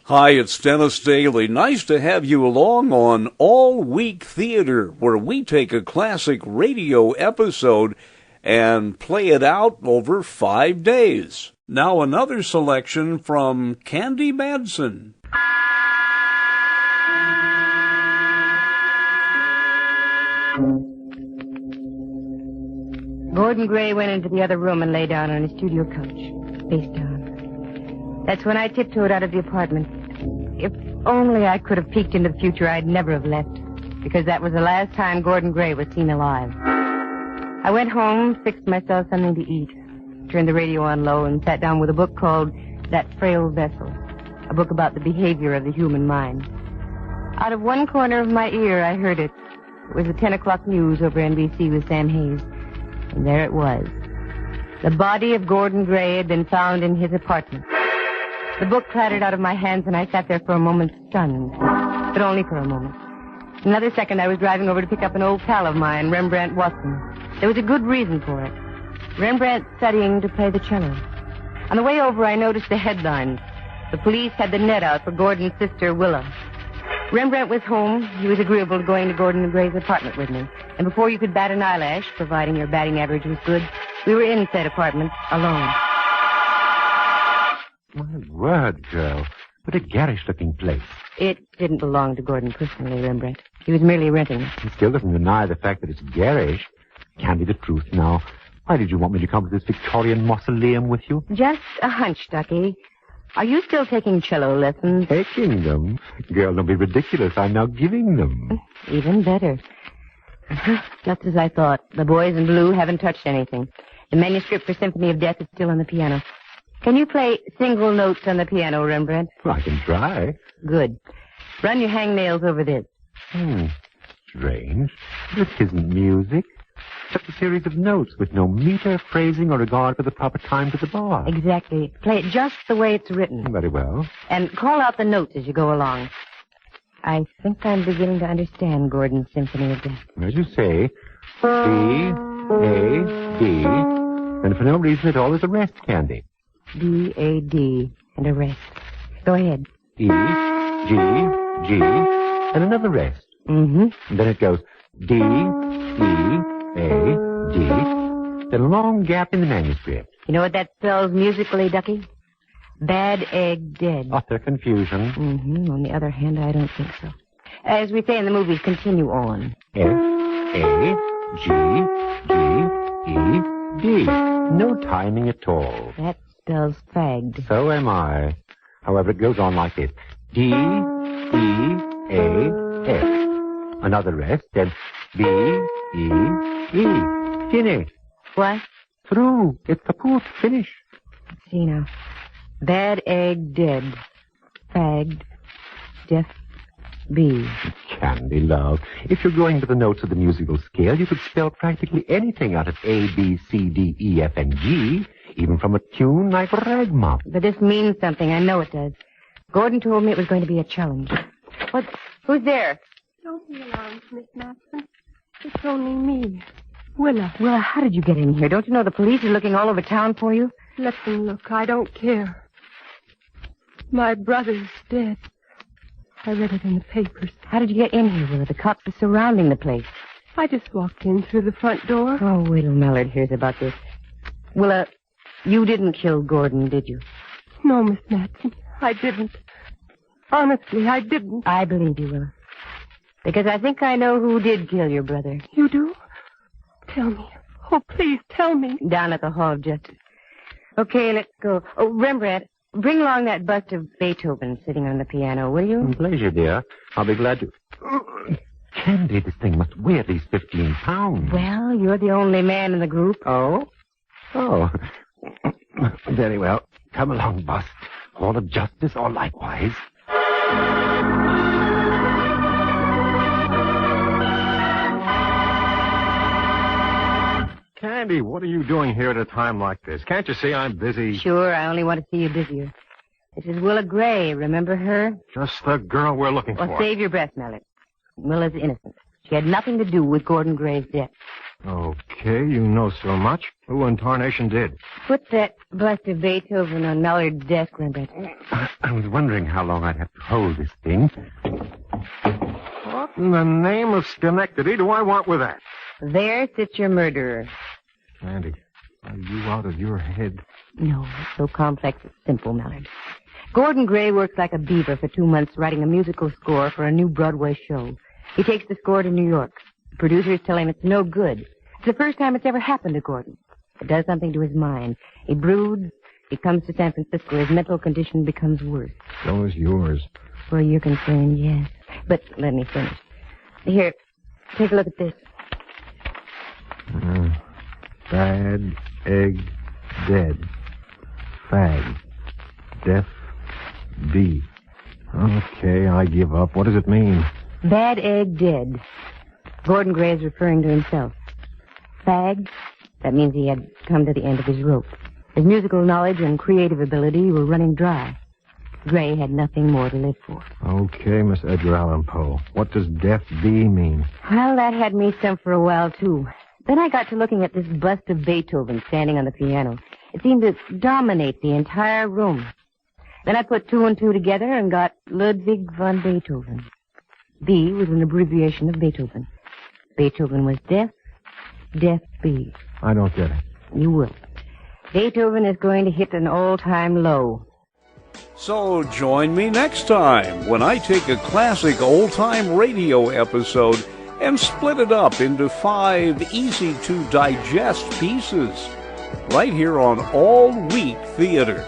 Hi, it's Dennis Daly. Nice to have you along on All Week Theater, where we take a classic radio episode and play it out over 5 days. Now another selection from Candy Matson. Gordon Gray went into the other room and lay down on his studio couch, face down. That's when I tiptoed out of the apartment. If only I could have peeked into the future, I'd never have left, because that was the last time Gordon Gray was seen alive. I went home, fixed myself something to eat, turned the radio on low, and sat down with a book called That Frail Vessel, a book about the behavior of the human mind. Out of one corner of my ear, I heard it. It was the 10 o'clock news over NBC with Sam Hayes. And there it was. The body of Gordon Gray had been found in his apartment. The book clattered out of my hands, and I sat there for a moment stunned. But only for a moment. In another second, I was driving over to pick up an old pal of mine, Rembrandt Watson. There was a good reason for it. Rembrandt's studying to play the cello. On the way over, I noticed the headlines. The police had the net out for Gordon's sister, Willa. Rembrandt was home. He was agreeable to going to Gordon Gray's apartment with me. And before you could bat an eyelash, providing your batting average was good, we were in said apartment, alone. My word, girl. What a garish-looking place. It didn't belong to Gordon personally, Rembrandt. He was merely renting it. It still doesn't deny the fact that it's garish. Can't be the truth now. Why did you want me to come to this Victorian mausoleum with you? Just a hunch, Ducky. Are you still taking cello lessons? Taking them? Girl, don't be ridiculous. I'm now giving them. Even better. Just as I thought. The boys in blue haven't touched anything. The manuscript for Symphony of Death is still on the piano. Can you play single notes on the piano, Rembrandt? Well, I can try. Good. Run your hangnails over this. Strange. This isn't music. Just a series of notes with no meter, phrasing, or regard for the proper time to the bar. Exactly. Play it just the way it's written. Very well. And call out the notes as you go along. I think I'm beginning to understand Gordon's Symphony of Death. As you say, C, A, D, and for no reason at all there's a rest, Candy. D, A, D, and a rest. Go ahead. E, G, G, and another rest. Mm-hmm. And then it goes D, E, A, D, then a long gap in the manuscript. You know what that spells musically, Ducky? Bad egg dead. Utter confusion. Mm-hmm. On the other hand, I don't think so. As we say in the movies, continue on. F, A, G, G, E, D. No timing at all. That spells fagged. So am I. However, it goes on like this. D, E, A, F. Another rest, then B, E, E. Finished. What? Through. It's kaput. Finish. Let's see now. Bad egg dead. Fagged. Deaf. B. Candy, love. If you're going to the notes of the musical scale, you could spell practically anything out of A, B, C, D, E, F, and G, even from a tune like Ragmuff. But this means something. I know it does. Gordon told me it was going to be a challenge. What? Who's there? Don't be alarmed, Miss Matson. It's only me. Willa. Willa, how did you get in here? Don't you know the police are looking all over town for you? Let them look. I don't care. My brother's dead. I read it in the papers. How did you get in here, Willa? The cops are surrounding the place. I just walked in through the front door. Oh, wait till Mallard hears about this. Willa, you didn't kill Gordon, did you? No, Miss Matson. I didn't. Honestly, I didn't. I believe you, Willa. Because I think I know who did kill your brother. You do? Tell me. Oh, please, tell me. Down at the Hall of Justice. Okay, let's go. Oh, Rembrandt, bring along that bust of Beethoven sitting on the piano, will you? Pleasure, dear. I'll be glad to. Candy, this thing must weigh at least 15 pounds. Well, you're the only man in the group. Oh? Oh. Very well. Come along, bust. Hall of Justice or likewise. Candy, what are you doing here at a time like this? Can't you see I'm busy? Sure, I only want to see you busier. This is Willa Gray, remember her? Just the girl we're looking Well, for. save your breath, Mallard. Willa's innocent. She had nothing to do with Gordon Gray's death. Okay, you know so much. Who in tarnation did? Put that bust of Beethoven on Mallard's desk, Limbert. I was wondering how long I'd have to hold this thing. What in the name of Schenectady do I want with that? There sits your murderer. Sandy, are you out of your head? No, it's so complex it's simple, Mallard. Gordon Gray works like a beaver for 2 months writing a musical score for a new Broadway show. He takes the score to New York. The producers tell him it's no good. It's the first time it's ever happened to Gordon. It does something to his mind. He broods. He comes to San Francisco. His mental condition becomes worse. So is yours. Where you're concerned, yes. But let me finish. Here, take a look at this. Bad egg dead. Fag. Deaf B. Okay, I give up. What does it mean? Bad egg dead. Gordon Gray is referring to himself. Fag, that means he had come to the end of his rope. His musical knowledge and creative ability were running dry. Gray had nothing more to live for. Okay, Miss Edgar Allan Poe. What does Deaf B mean? Well, that had me stumped for a while, too. Then I got to looking at this bust of Beethoven standing on the piano. It seemed to dominate the entire room. Then I put 2 and 2 together and got Ludwig von Beethoven. B was an abbreviation of Beethoven. Beethoven was deaf, deaf B. I don't get it. You will. Beethoven is going to hit an all-time low. So join me next time when I take a classic old-time radio episode and split it up into 5 easy-to-digest pieces, right here on All Week Theater.